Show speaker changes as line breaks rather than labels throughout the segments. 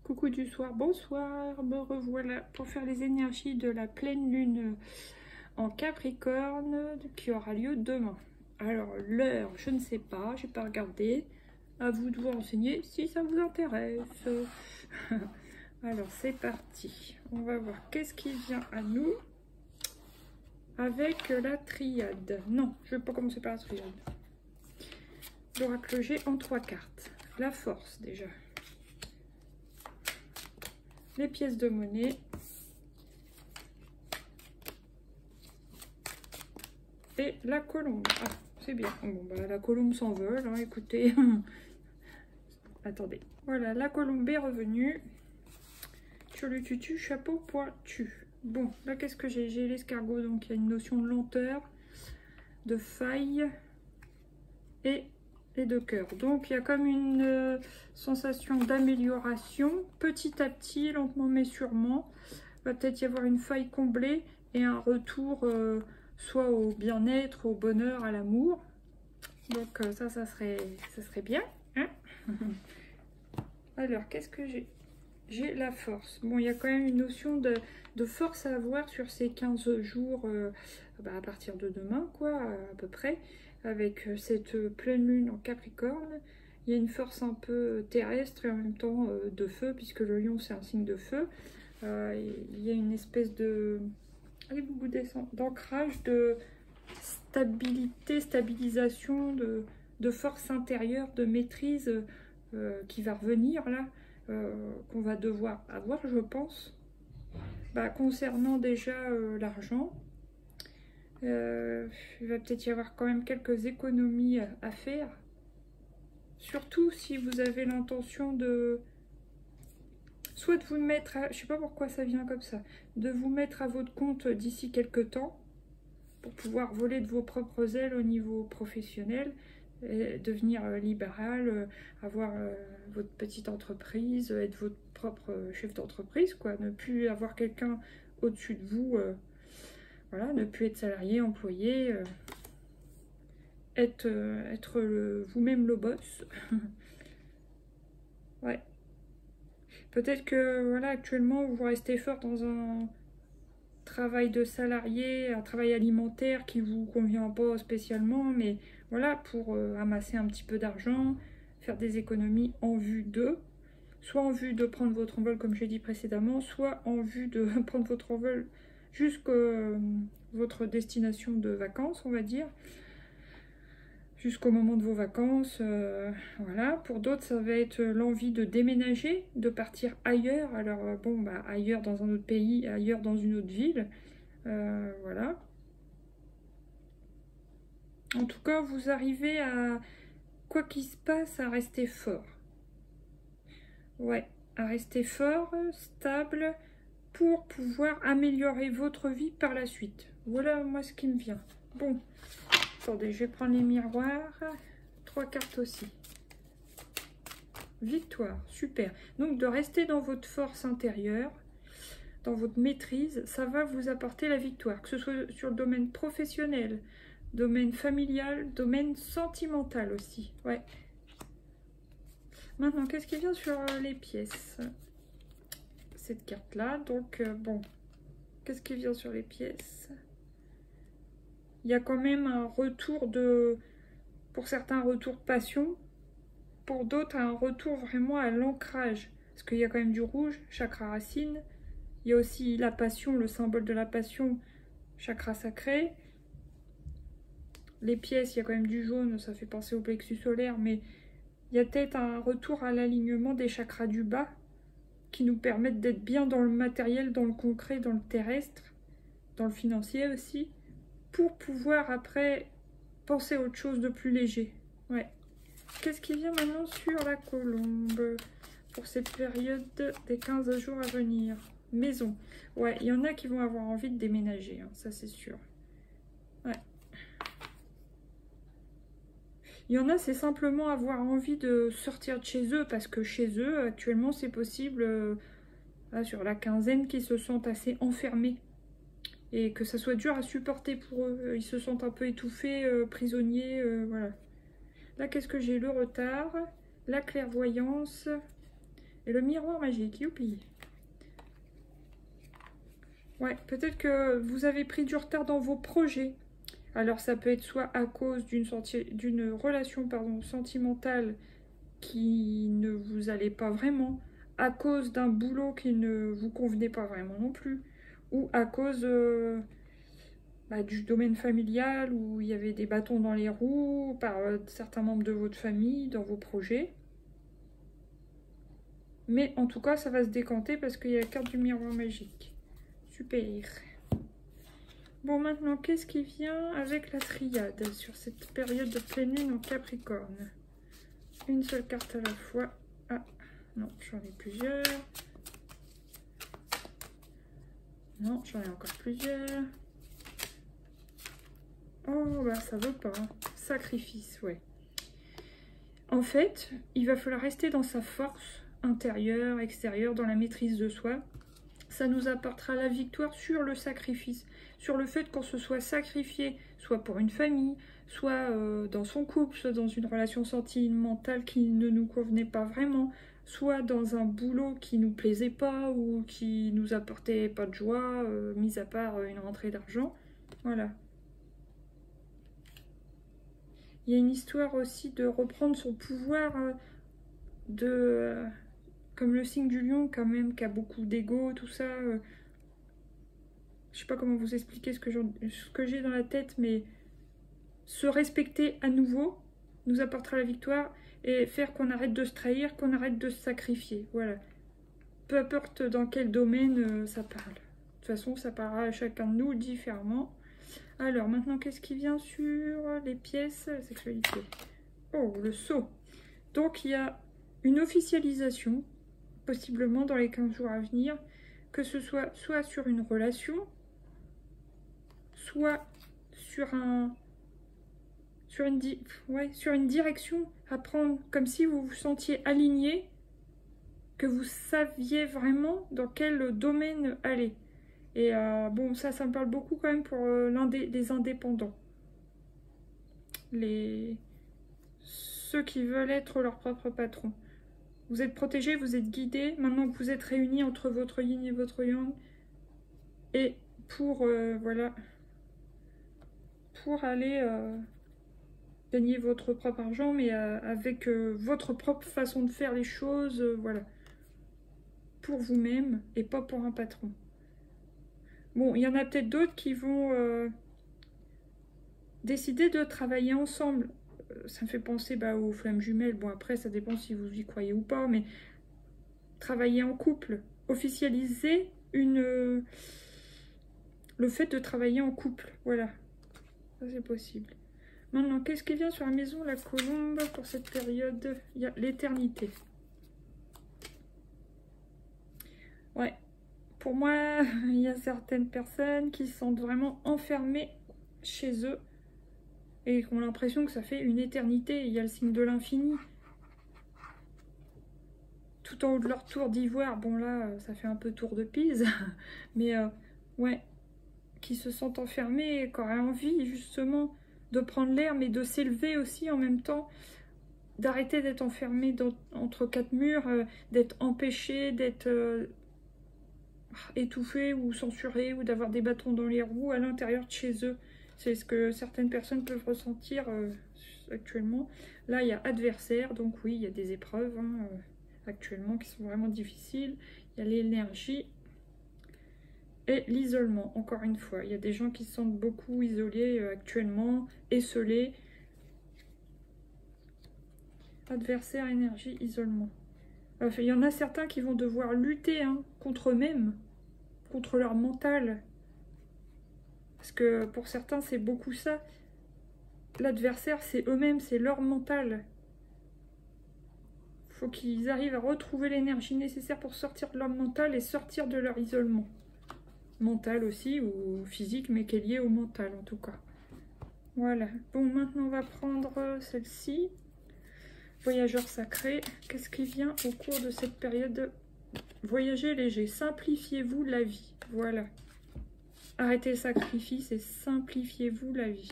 Coucou du soir, bonsoir, me revoilà pour faire les énergies de la pleine lune en Capricorne qui aura lieu demain. Alors l'heure, je ne sais pas, j'ai pas regardé, à vous de vous renseigner si ça vous intéresse. Alors c'est parti, on va voir qu'est-ce qui vient à nous avec la triade. Non, je ne vais pas commencer par la triade. L'oracle G en 3 cartes. La force déjà. Les pièces de monnaie. Et la colombe. Ah, c'est bien. Bon, bah, la colombe s'envole, hein, écoutez. Attendez. Voilà, la colombe est revenue. Tutu, chapeau pointu. Bon, là, qu'est-ce que j'ai? J'ai l'escargot, donc il y a une notion de lenteur, de faille et de cœur. Donc, il y a comme une sensation d'amélioration, petit à petit, lentement mais sûrement. Il va peut-être y avoir une faille comblée et un retour soit au bien-être, au bonheur, à l'amour. Donc, ça serait bien. Hein. Alors, qu'est-ce que j'ai? J'ai la force. Bon, il y a quand même une notion de force à avoir sur ces 15 jours, à partir de demain, quoi, à peu près, avec cette pleine lune en Capricorne. Il y a une force un peu terrestre et en même temps de feu, puisque le lion, c'est un signe de feu. Il y a une espèce de... Allez, vous descendez, d'ancrage, de stabilité, stabilisation, de force intérieure, de maîtrise qui va revenir, là. Qu'on va devoir avoir, je pense. Concernant déjà l'argent, il va peut-être y avoir quand même quelques économies à faire. Surtout si vous avez l'intention de... Soit de vous mettre à... Je sais pas pourquoi ça vient comme ça. De vous mettre à votre compte d'ici quelques temps pour pouvoir voler de vos propres ailes au niveau professionnel. Devenir libéral, avoir votre petite entreprise, être votre propre chef d'entreprise, quoi. Ne plus avoir quelqu'un au-dessus de vous, voilà, ne plus être salarié, employé, être vous-même le boss. Ouais. Peut-être que, voilà, actuellement, vous restez fort dans un travail de salarié, un travail alimentaire qui vous convient pas spécialement, mais voilà, pour amasser un petit peu d'argent, faire des économies en vue de, soit en vue de prendre votre envol comme j'ai dit précédemment, soit en vue de prendre votre envol jusqu'à votre destination de vacances, on va dire, jusqu'au moment de vos vacances, voilà. Pour d'autres, ça va être l'envie de déménager, de partir ailleurs, alors ailleurs dans un autre pays, ailleurs dans une autre ville, voilà. En tout cas, vous arrivez à, quoi qu'il se passe, à rester fort. Ouais, à rester fort, stable, pour pouvoir améliorer votre vie par la suite. Voilà, moi, ce qui me vient. Bon, attendez, je vais prendre les miroirs. 3 cartes aussi. Victoire, super. Donc, de rester dans votre force intérieure, dans votre maîtrise, ça va vous apporter la victoire. Que ce soit sur le domaine professionnel, domaine familial, domaine sentimental aussi. Ouais. Maintenant, qu'est-ce qui vient sur les pièces? Cette carte-là. Donc, bon. Qu'est-ce qui vient sur les pièces? Il y a quand même un retour de... Pour certains, un retour de passion. Pour d'autres, un retour vraiment à l'ancrage. Parce qu'il y a quand même du rouge, chakra racine. Il y a aussi la passion, le symbole de la passion, chakra sacré. Les pièces, il y a quand même du jaune, ça fait penser au plexus solaire, mais il y a peut-être un retour à l'alignement des chakras du bas qui nous permettent d'être bien dans le matériel, dans le concret, dans le terrestre, dans le financier aussi, pour pouvoir après penser à autre chose de plus léger. Ouais. Qu'est-ce qui vient maintenant sur la colombe pour cette période des 15 jours à venir? Maison. Ouais, il y en a qui vont avoir envie de déménager, hein, ça c'est sûr. Ouais. Il y en a, c'est simplement avoir envie de sortir de chez eux, parce que chez eux, actuellement, c'est possible, sur la quinzaine, qu'ils se sentent assez enfermés. Et que ça soit dur à supporter pour eux. Ils se sentent un peu étouffés, prisonniers, voilà. Là, qu'est-ce que j'ai? Le retard, la clairvoyance Et le miroir magique, youpi. Ouais, peut-être que vous avez pris du retard dans vos projets. Alors ça peut être soit à cause d'une relation sentimentale qui ne vous allait pas vraiment, à cause d'un boulot qui ne vous convenait pas vraiment non plus, ou à cause du domaine familial où il y avait des bâtons dans les roues par certains membres de votre famille dans vos projets. Mais en tout cas, ça va se décanter parce qu'il y a la carte du miroir magique. Super. Bon, maintenant, qu'est-ce qui vient avec la triade sur cette période de pleine lune en Capricorne? Une seule carte à la fois. Ah, non, j'en ai plusieurs. Non, j'en ai encore plusieurs. Oh, bah ça veut pas. Sacrifice, ouais. En fait, il va falloir rester dans sa force intérieure, extérieure, dans la maîtrise de soi. Ça nous apportera la victoire sur le sacrifice, sur le fait qu'on se soit sacrifié, soit pour une famille, soit dans son couple, soit dans une relation sentimentale qui ne nous convenait pas vraiment, soit dans un boulot qui nous plaisait pas ou qui nous apportait pas de joie, mis à part une rentrée d'argent. Voilà. Il y a une histoire aussi de reprendre son pouvoir comme le signe du lion quand même, qui a beaucoup d'ego, tout ça. Je sais pas comment vous expliquer ce que j'ai dans la tête, mais se respecter à nouveau nous apportera la victoire et faire qu'on arrête de se trahir, qu'on arrête de se sacrifier. Voilà. Peu importe dans quel domaine ça parle. De toute façon, ça parlera à chacun de nous différemment. Alors, maintenant, qu'est-ce qui vient sur les pièces? La sexualité. Oh, le sceau. Donc, il y a une officialisation, possiblement dans les 15 jours à venir, que ce soit sur une relation, soit sur une direction à prendre, comme si vous vous sentiez aligné, que vous saviez vraiment dans quel domaine aller. Et bon, ça me parle beaucoup quand même pour les indépendants. Ceux qui veulent être leur propre patron. Vous êtes protégés, vous êtes guidés, maintenant que vous êtes réunis entre votre yin et votre yang. Et pour, voilà, pour aller gagner votre propre argent, mais avec votre propre façon de faire les choses, voilà. Pour vous-même et pas pour un patron. Bon, il y en a peut-être d'autres qui vont décider de travailler ensemble. Ça me fait penser aux flammes jumelles. Bon, après, ça dépend si vous y croyez ou pas, mais travailler en couple, officialiser le fait de travailler en couple. Voilà, ça c'est possible. Maintenant, qu'est-ce qui vient sur la maison, la colombe, pour cette période? Il y a l'éternité. Ouais, pour moi, il y a certaines personnes qui se sentent vraiment enfermées chez eux et qui ont l'impression que ça fait une éternité. Il y a le signe de l'infini. Tout en haut de leur tour d'ivoire, bon là, ça fait un peu tour de Pise, mais ouais, qui se sentent enfermés et qui auraient envie justement de prendre l'air, mais de s'élever aussi en même temps, d'arrêter d'être enfermés entre quatre murs, d'être empêchés, d'être étouffés ou censurés, ou d'avoir des bâtons dans les roues à l'intérieur de chez eux. C'est ce que certaines personnes peuvent ressentir actuellement. Là, il y a adversaire, donc oui, il y a des épreuves actuellement qui sont vraiment difficiles. Il y a l'énergie et l'isolement, encore une fois. Il y a des gens qui se sentent beaucoup isolés actuellement, esselés. Adversaire, énergie, isolement. Il y en a certains qui vont devoir lutter contre eux-mêmes, contre leur mental. Parce que pour certains, c'est beaucoup ça. L'adversaire, c'est eux-mêmes, c'est leur mental. Il faut qu'ils arrivent à retrouver l'énergie nécessaire pour sortir de leur mental et sortir de leur isolement. Mental aussi, ou physique, mais qui est lié au mental en tout cas. Voilà. Bon, maintenant on va prendre celle-ci. Voyageur sacré. Qu'est-ce qui vient au cours de cette période? Voyager léger. Simplifiez-vous la vie. Voilà. Arrêtez le sacrifice et simplifiez-vous la vie.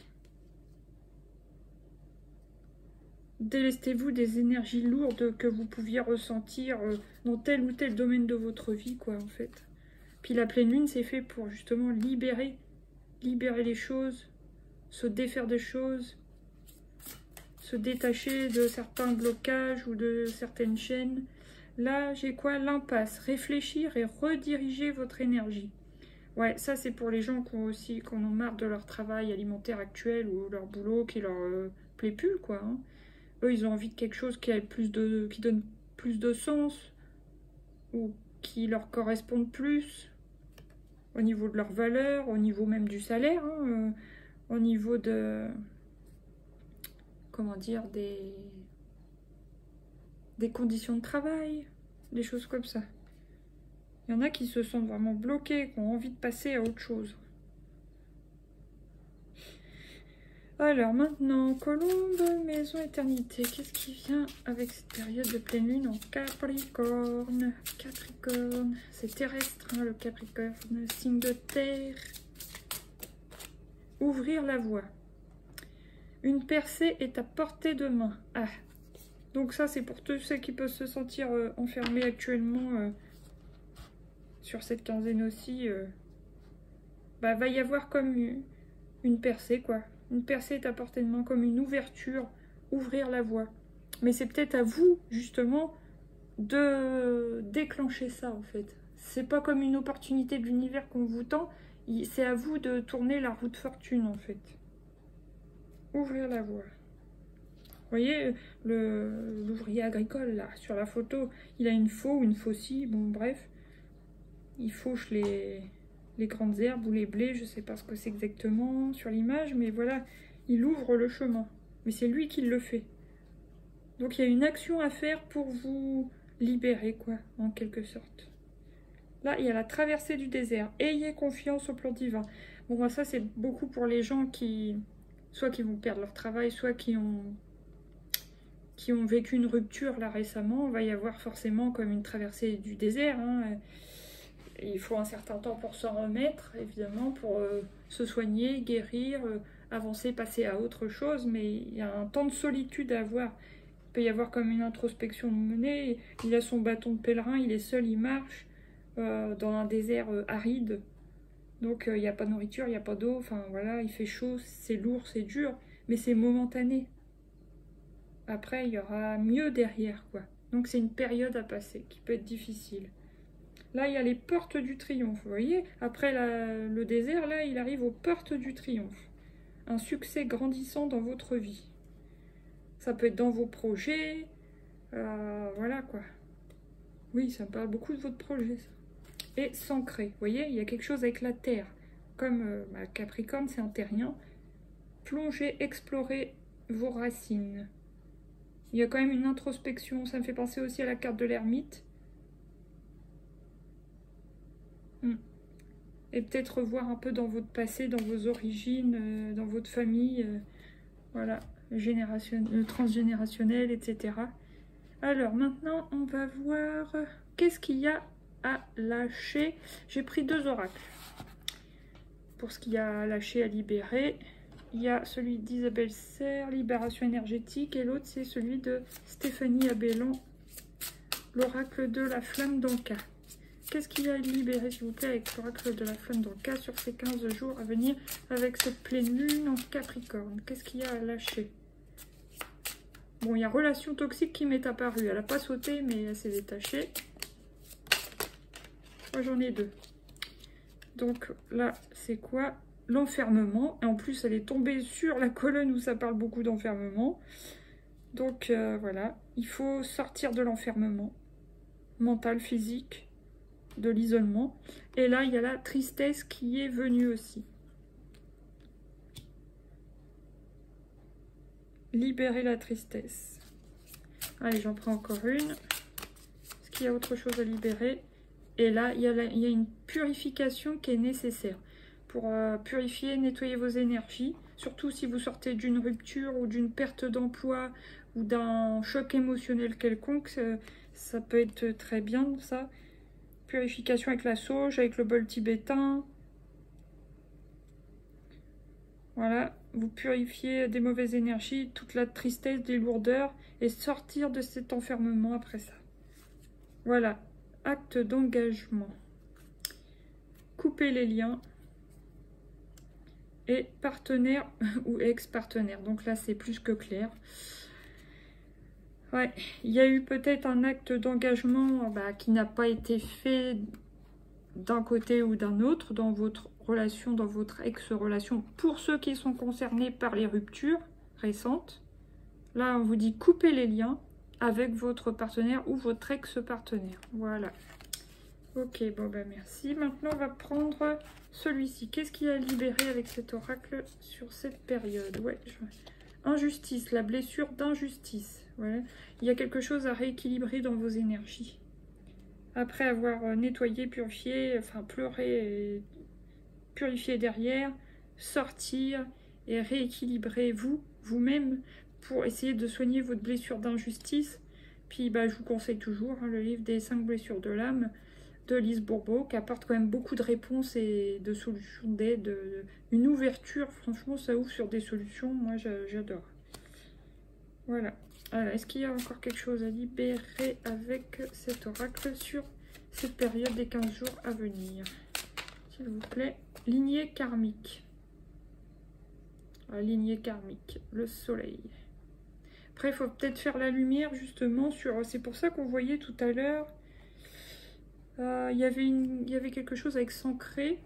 délestez-vous des énergies lourdes que vous pouviez ressentir dans tel ou tel domaine de votre vie, quoi, en fait. Puis la pleine lune, c'est fait pour justement libérer les choses, se défaire des choses, se détacher de certains blocages ou de certaines chaînes. Là, j'ai quoi? L'impasse. Réfléchir et rediriger votre énergie. Ouais, ça c'est pour les gens qui en ont marre de leur travail alimentaire actuel ou leur boulot qui leur plaît plus, quoi. Hein. Eux, ils ont envie de quelque chose qui donne plus de sens ou qui leur corresponde plus au niveau de leurs valeurs, au niveau même du salaire, hein, au niveau de, comment dire, des conditions de travail, des choses comme ça. Il y en a qui se sentent vraiment bloqués, qui ont envie de passer à autre chose. Alors maintenant, Colombe, maison éternité. Qu'est-ce qui vient avec cette période de pleine lune en Capricorne? Capricorne, c'est terrestre, hein, le Capricorne, signe de terre. Ouvrir la voie. Une percée est à portée de main. Ah, donc ça c'est pour tous ceux qui peuvent se sentir enfermés actuellement sur cette quinzaine aussi. Bah, va y avoir comme une percée, quoi. Une percée est à portée de main, comme une ouverture, ouvrir la voie. Mais c'est peut-être à vous, justement, de déclencher ça, en fait. C'est pas comme une opportunité de l'univers qu'on vous tend, c'est à vous de tourner la roue de fortune, en fait. Ouvrir la voie. Vous voyez, l'ouvrier agricole, là, sur la photo, il a une faux ou une faucille, bon, bref. Il fauche les grandes herbes ou les blés, je sais pas ce que c'est exactement sur l'image, mais voilà, il ouvre le chemin. Mais c'est lui qui le fait. Donc il y a une action à faire pour vous libérer, quoi, en quelque sorte. Là, il y a la traversée du désert. Ayez confiance au plan divin. Bon, ça, c'est beaucoup pour les gens soit qui vont perdre leur travail, soit qui ont vécu une rupture, là, récemment. Il va y avoir forcément comme une traversée du désert, hein. Il faut un certain temps pour s'en remettre, évidemment, pour se soigner, guérir, avancer, passer à autre chose. Mais il y a un temps de solitude à avoir. Il peut y avoir comme une introspection de mener. Il a son bâton de pèlerin, il est seul, il marche dans un désert aride. Donc il n'y a pas de nourriture, il n'y a pas d'eau. Enfin voilà, il fait chaud, c'est lourd, c'est dur. Mais c'est momentané. Après, il y aura mieux derrière, quoi. Donc c'est une période à passer qui peut être difficile. Là, il y a les portes du triomphe, vous voyez. Après le désert, là, il arrive aux portes du triomphe. Un succès grandissant dans votre vie. Ça peut être dans vos projets. Voilà, quoi. Oui, ça me parle beaucoup de votre projet, ça. Et s'ancrer, vous voyez, il y a quelque chose avec la terre. Comme Capricorne, c'est un terrien. Plongez, explorez vos racines. Il y a quand même une introspection. Ça me fait penser aussi à la carte de l'ermite. Et peut-être revoir un peu dans votre passé, dans vos origines, dans votre famille, voilà, transgénérationnel, etc. Alors maintenant, on va voir qu'est-ce qu'il y a à lâcher. J'ai pris 2 oracles. Pour ce qu'il y a à lâcher, à libérer, il y a celui d'Isabelle Serre, libération énergétique, et l'autre c'est celui de Stéphanie Abellan, l'oracle de la flamme d'Anka. Qu'est-ce qu'il y a à libérer, s'il vous plaît, avec l'oracle de la flamme d'Anka sur ces 15 jours à venir avec cette pleine lune en Capricorne? Qu'est-ce qu'il y a à lâcher? Bon, il y a relation toxique qui m'est apparue. Elle n'a pas sauté, mais elle s'est détachée. Moi, j'en ai 2. Donc là, c'est quoi? L'enfermement. Et en plus, elle est tombée sur la colonne où ça parle beaucoup d'enfermement. Donc voilà, il faut sortir de l'enfermement mental, physique, de l'isolement. Et là, il y a la tristesse qui est venue aussi. Libérer la tristesse. Allez, j'en prends encore une. Est-ce qu'il y a autre chose à libérer? Et là, il y a une purification qui est nécessaire pour purifier, nettoyer vos énergies. Surtout si vous sortez d'une rupture ou d'une perte d'emploi ou d'un choc émotionnel quelconque. Ça peut être très bien, ça. Purification avec la sauge, avec le bol tibétain. Voilà, vous purifiez des mauvaises énergies, toute la tristesse, des lourdeurs, et sortir de cet enfermement après ça. Voilà, acte d'engagement. Couper les liens. Et partenaire ou ex-partenaire. Donc là, c'est plus que clair. Ouais, il y a eu peut-être un acte d'engagement qui n'a pas été fait d'un côté ou d'un autre dans votre relation, dans votre ex-relation, pour ceux qui sont concernés par les ruptures récentes. Là, on vous dit couper les liens avec votre partenaire ou votre ex-partenaire. Voilà. Ok, bon merci. Maintenant, on va prendre celui-ci. Qu'est-ce qu'il a libéré avec cet oracle sur cette période? Ouais, injustice, la blessure d'injustice. Ouais. Il y a quelque chose à rééquilibrer dans vos énergies. Après avoir nettoyé, purifié, enfin pleuré, et purifié derrière, sortir et rééquilibrer vous-même pour essayer de soigner votre blessure d'injustice. Puis je vous conseille toujours le livre des 5 blessures de l'âme de Lise Bourbeau, qui apporte quand même beaucoup de réponses et de solutions d'aide, une ouverture, franchement ça ouvre sur des solutions, moi j'adore. Voilà. Est-ce qu'il y a encore quelque chose à libérer avec cet oracle sur cette période des 15 jours à venir? S'il vous plaît. Lignée karmique. La lignée karmique, le soleil. Après, il faut peut-être faire la lumière justement sur... C'est pour ça qu'on voyait tout à l'heure, il y avait quelque chose avec s'ancrer.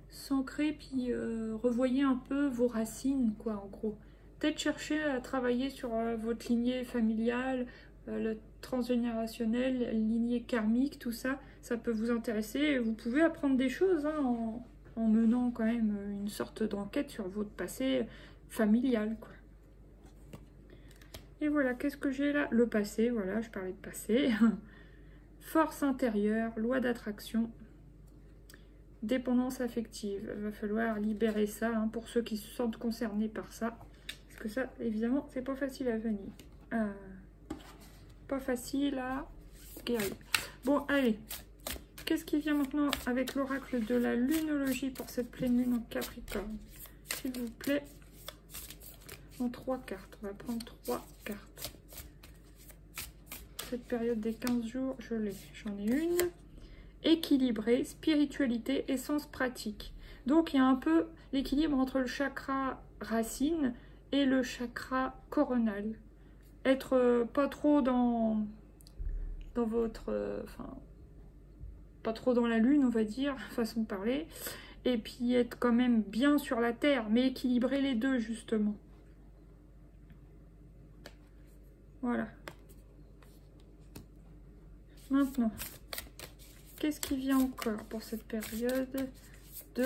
S'ancrer, puis revoyez un peu vos racines, quoi, en gros. Peut-être chercher à travailler sur votre lignée familiale, le transgénérationnel, lignée karmique, tout ça, ça peut vous intéresser. Et vous pouvez apprendre des choses en menant quand même une sorte d'enquête sur votre passé familial, quoi. Et voilà, qu'est-ce que j'ai là? Le passé, voilà, je parlais de passé. Force intérieure, loi d'attraction, dépendance affective. Il va falloir libérer ça pour ceux qui se sentent concernés par ça. Parce que ça, évidemment, c'est pas facile à venir. Pas facile à guérir. Bon, allez. Qu'est-ce qui vient maintenant avec l'oracle de la lunologie pour cette pleine lune en Capricorne? S'il vous plaît. En 3 cartes. On va prendre 3 cartes. Cette période des 15 jours, j'en ai une. Équilibré, spiritualité, essence pratique. Donc il y a un peu l'équilibre entre le chakra racine et le chakra coronal. Être pas trop dans votre... pas trop dans la lune, on va dire, façon de parler. Et puis être quand même bien sur la terre, mais équilibrer les deux, justement. Voilà. Maintenant, qu'est-ce qui vient encore pour cette période de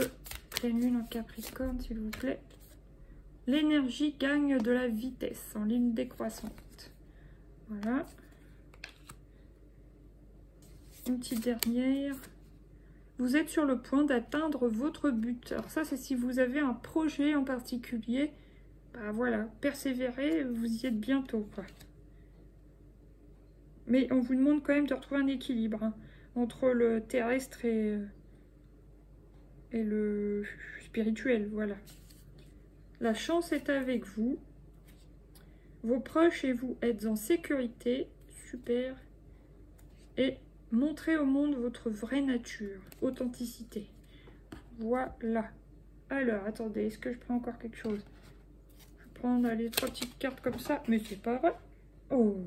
pleine lune en Capricorne, s'il vous plaît? L'énergie gagne de la vitesse en ligne décroissante. Voilà. Une petite dernière. Vous êtes sur le point d'atteindre votre but. Alors ça, c'est si vous avez un projet en particulier. Voilà, persévérez, vous y êtes bientôt, quoi. Mais on vous demande quand même de retrouver un équilibre entre le terrestre et le spirituel, voilà. La chance est avec vous. Vos proches et vous êtes en sécurité. Super. Et montrez au monde votre vraie nature, authenticité. Voilà. Alors, attendez, est-ce que je prends encore quelque chose? Je vais prendre les 3 petites cartes comme ça, mais c'est pas vrai. Oh!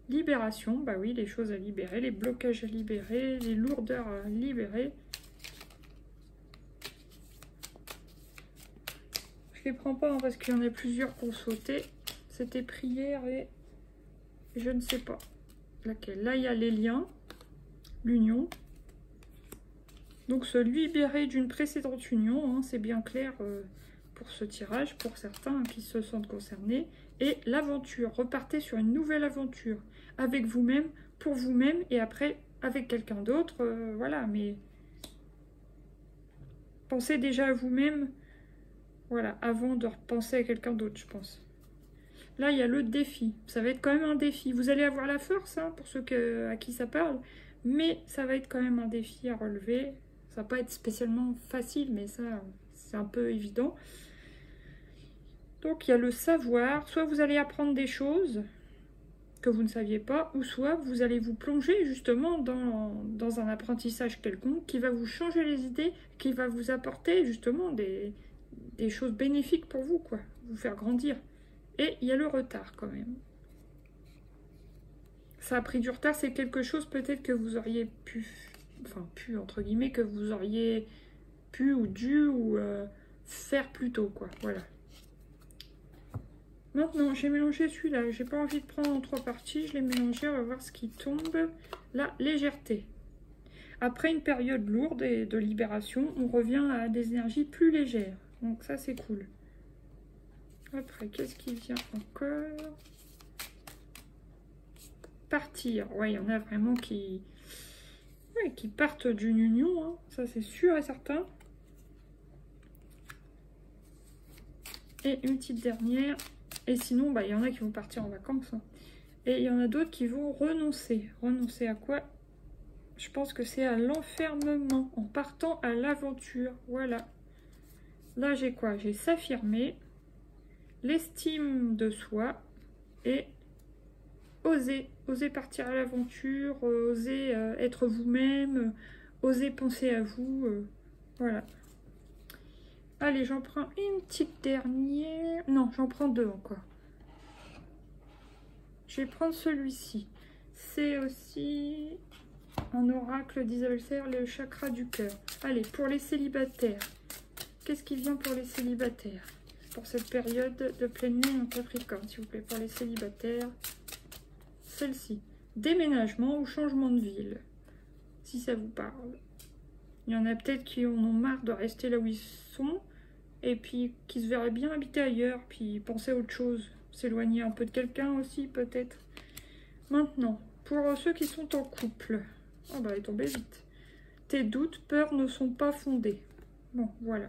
Libération, bah oui, les choses à libérer, les blocages à libérer, les lourdeurs à libérer. Je les prends pas parce qu'il y en a plusieurs qui ont sauté. C'était prière et je ne sais pas laquelle. Là, il y a les liens, l'union. Donc, se libérer d'une précédente union, c'est bien clair pour ce tirage, pour certains qui se sentent concernés. Et l'aventure, repartez sur une nouvelle aventure avec vous-même, pour vous-même, et après avec quelqu'un d'autre, voilà, mais pensez déjà à vous-même, voilà, avant de repenser à quelqu'un d'autre, je pense. Là, il y a le défi, ça va être quand même un défi. Vous allez avoir la force, pour ceux à qui ça parle, mais ça va être quand même un défi à relever. Ça va pas être spécialement facile, mais ça, c'est un peu évident. Donc, il y a le savoir. Soit vous allez apprendre des choses que vous ne saviez pas, ou soit vous allez vous plonger justement dans un apprentissage quelconque qui va vous changer les idées, qui va vous apporter justement des choses bénéfiques pour vous, quoi, vous faire grandir. Et il y a le retard quand même. Ça a pris du retard, c'est quelque chose peut-être que vous auriez pu, enfin pu entre guillemets, que vous auriez pu ou dû ou faire plus tôt, quoi, voilà. Maintenant, j'ai mélangé celui-là. J'ai pas envie de prendre en 3 parties. Je l'ai mélangé. On va voir ce qui tombe. La légèreté. Après une période lourde et de libération, on revient à des énergies plus légères. Donc ça, c'est cool. Après, qu'est-ce qui vient encore? Partir. Ouais, il y en a vraiment qui partent d'une union. Hein. Ça, c'est sûr et certain. Et une petite dernière. Et sinon, bah, il y en a qui vont partir en vacances. Hein. Et il y en a d'autres qui vont renoncer. Renoncer à quoi? Je pense que c'est à l'enfermement, en partant à l'aventure. Voilà. Là, j'ai quoi? J'ai s'affirmer, l'estime de soi et oser. Oser partir à l'aventure, oser être vous-même, oser penser à vous. Voilà. Allez, j'en prends une petite dernière. Non, j'en prends 2 encore. Je vais prendre celui-ci. C'est aussi un oracle d'Isabelle Serre, le chakra du cœur. Allez, pour les célibataires. Qu'est-ce qui vient pour les célibataires? Pour cette période de pleine lune en Capricorne, s'il vous plaît, pour les célibataires. Celle-ci. Déménagement ou changement de ville. Si ça vous parle. Il y en a peut-être qui en ont marre de rester là où ils sont. Et puis qui se verraient bien habiter ailleurs. Puis penser à autre chose. S'éloigner un peu de quelqu'un aussi, peut-être. Maintenant, pour ceux qui sont en couple. Oh bah, elle est tombée vite. Tes doutes, peurs ne sont pas fondés. Bon, voilà.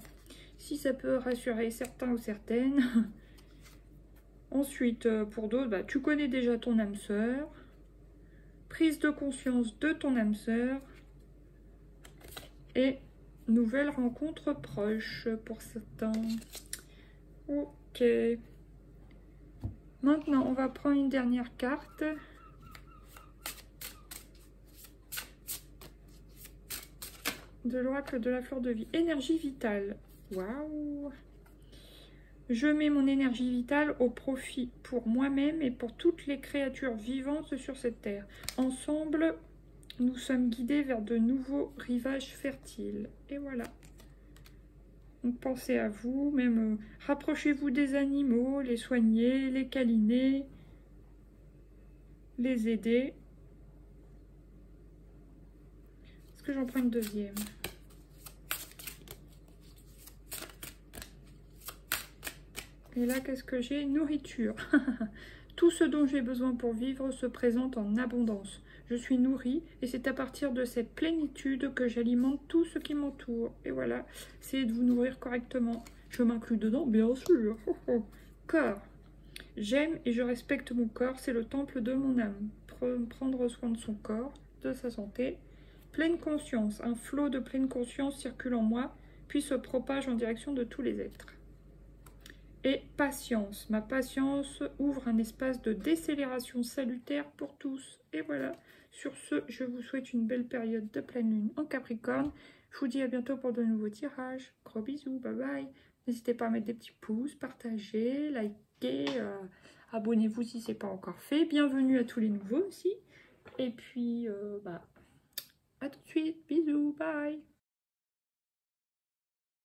Si ça peut rassurer certains ou certaines. Ensuite, pour d'autres, bah, tu connais déjà ton âme sœur. Prise de conscience de ton âme sœur. Et nouvelle rencontre proche pour certains. Ok. Maintenant, on va prendre une dernière carte. De l'oracle de la fleur de vie. Énergie vitale. Waouh! Je mets mon énergie vitale au profit pour moi-même et pour toutes les créatures vivantes sur cette terre. Ensemble, nous sommes guidés vers de nouveaux rivages fertiles. Et voilà. Donc pensez à vous, même rapprochez-vous des animaux, les soigner, les câliner, les aider. Est-ce que j'en prends une deuxième? Et là, qu'est-ce que j'ai? Nourriture. Tout ce dont j'ai besoin pour vivre se présente en abondance. Je suis nourrie et c'est à partir de cette plénitude que j'alimente tout ce qui m'entoure. Et voilà, essayez de vous nourrir correctement. Je m'inclus dedans, bien sûr. Corps. J'aime et je respecte mon corps, c'est le temple de mon âme. Prendre soin de son corps, de sa santé. Pleine conscience. Un flot de pleine conscience circule en moi, puis se propage en direction de tous les êtres. Et patience. Ma patience ouvre un espace de décélération salutaire pour tous. Et voilà. Sur ce, je vous souhaite une belle période de pleine lune en Capricorne. Je vous dis à bientôt pour de nouveaux tirages. Gros bisous. Bye bye. N'hésitez pas à mettre des petits pouces, partager, liker, abonnez-vous si ce n'est pas encore fait. Bienvenue à tous les nouveaux aussi. Et puis, à tout de suite. Bisous. Bye.